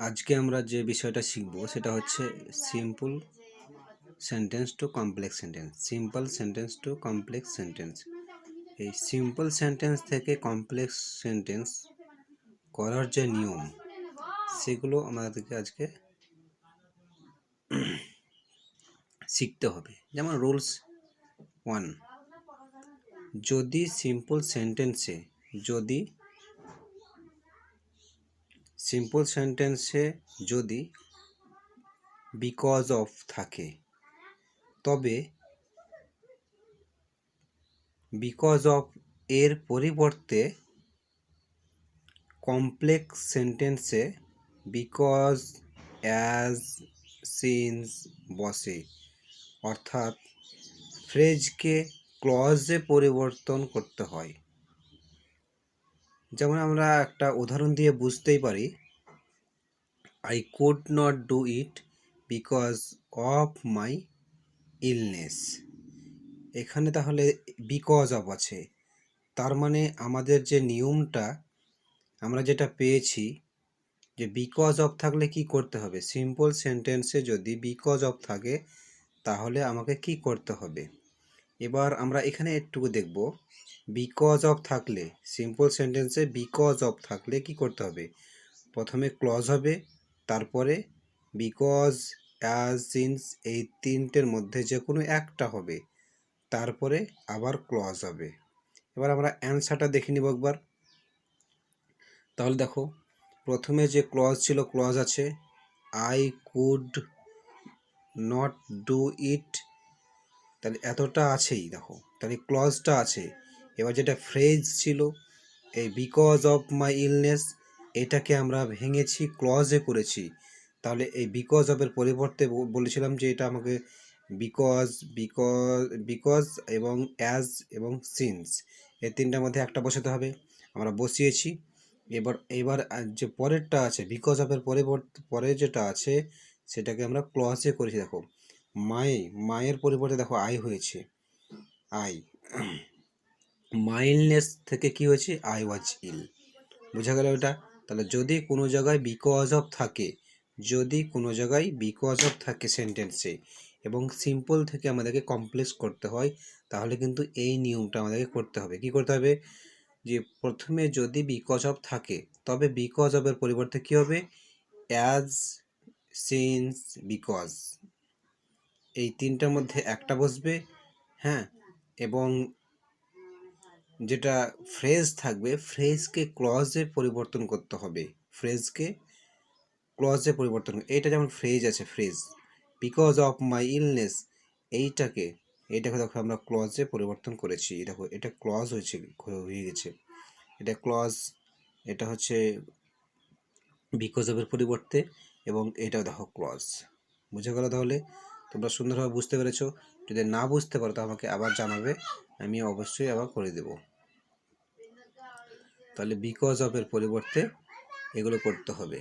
আজকে আমরা যে বিষয়টা শিখব সেটা হচ্ছে simple sentence to complex sentence. Simple sentence to complex sentence. এই সিম্পল সেন্টেন্স থেকে কমপ্লেক্স সেন্টেন্স করার যে নিয়ম সেগুলো আমাদেরকে আজকে শিখতে হবে। যেমন রুলস 1, যদি সিম্পল সেন্টেন্সে যদি বিকজ অফ থাকে তবে বিকজ অফ এর পরিবর্তে কমপ্লেক্স সেন্টেন্সে বিকজ, অ্যাজ, সিন্স বসে, অর্থাৎ ফ্রেজকে ক্লজে পরিবর্তন করতে হয়। যেমন আমরা একটা উদাহরণ দিয়ে বুঝতেই পারি, I could not do it because of my illness. এখানে তাহলে বিকজ অফ আছে, তার মানে আমাদের যে নিয়মটা আমরা যেটা পেয়েছি যে বিকজ অফ থাকলে কি করতে হবে। সিম্পল সেন্টেন্সে যদি বিকজ অফ থাকে তাহলে আমাকে কি করতে হবে। এবার আমরা এখানে একটু দেখব, বিকজ অফ থাকলে সিম্পল সেন্টেন্সে বিকজ অফ থাকলে কি করতে হবে। প্রথমে ক্লজ হবে, তারপরে বিকজ, অ্যাজ, সিন্স এই তিনটের মধ্যে যে কোনো একটা হবে, তারপরে আবার ক্লজ হবে। এবার আমরা অ্যান্সারটা দেখে নিব একবার। তাহলে দেখো, প্রথমে যে ক্লজ ছিল, ক্লজ আছে I could not do it, তাহলে এতটা আছেই। দেখো তাহলে ক্লজটা আছে। এবার যেটা ফ্রেজ ছিল এই বিকজ অফ মাই ইলনেস, এটাকে আমরা ভেঙেছি, ক্লজে করেছি। তাহলে এই বিকজ অফের পরিবর্তে বলেছিলাম যে এটা আমাকে বিকজ এবং অ্যাজ এবং সিন্স এই তিনটার মধ্যে একটা বসাতে হবে, আমরা বসিয়েছি। এবার যে পরেরটা আছে বিকজ অফের পরে যেটা আছে সেটাকে আমরা ক্লজে করেছি। দেখো মায়ের পরিবর্তে দেখো আই হয়েছে, আই। মাইলনেস থেকে কি হয়েছে, আই ওয়াজ ইল। বোঝা গেল এটা। তাহলে যদি কোনো জায়গায় বিকজ অফ থাকে সেন্টেন্সে এবং সিম্পল থেকে আমাদেরকে কমপ্লেক্স করতে হয়, তাহলে কিন্তু এই নিয়মটা আমাদেরকে করতে হবে। কি করতে হবে, যে প্রথমে যদি বিকজ অফ থাকে তবে বিকজ অফের পরিবর্তে কি হবে, অ্যাজ, সিন্স, বিকজ এই তিনটার মধ্যে একটা বসবে। হ্যাঁ, এবং যেটা ফ্রেজ থাকবে ফ্রেজকে ক্লজে পরিবর্তন করতে হবে। এইটা যেমন ফ্রেজ আছে, phrase because of my illness, এইটাকে দেখো আমরা ক্লজে পরিবর্তন করেছি। দেখো এটা ক্লজ হয়ে গেছে, এটা ক্লজ, এটা হচ্ছে বিকজ অফের পরিবর্তে, এবং এটাও দেখো ক্লজ। বুঝে গেল? তাহলে তোমরা সুন্দরভাবে বুঝতে পেরেছো। যদি না বুঝতে পারো তো আমাকে আবার জানাবে, আমি অবশ্যই আবার করে দেব। তাহলে বিকজ অফের পরিবর্তে এগুলো করতে হবে।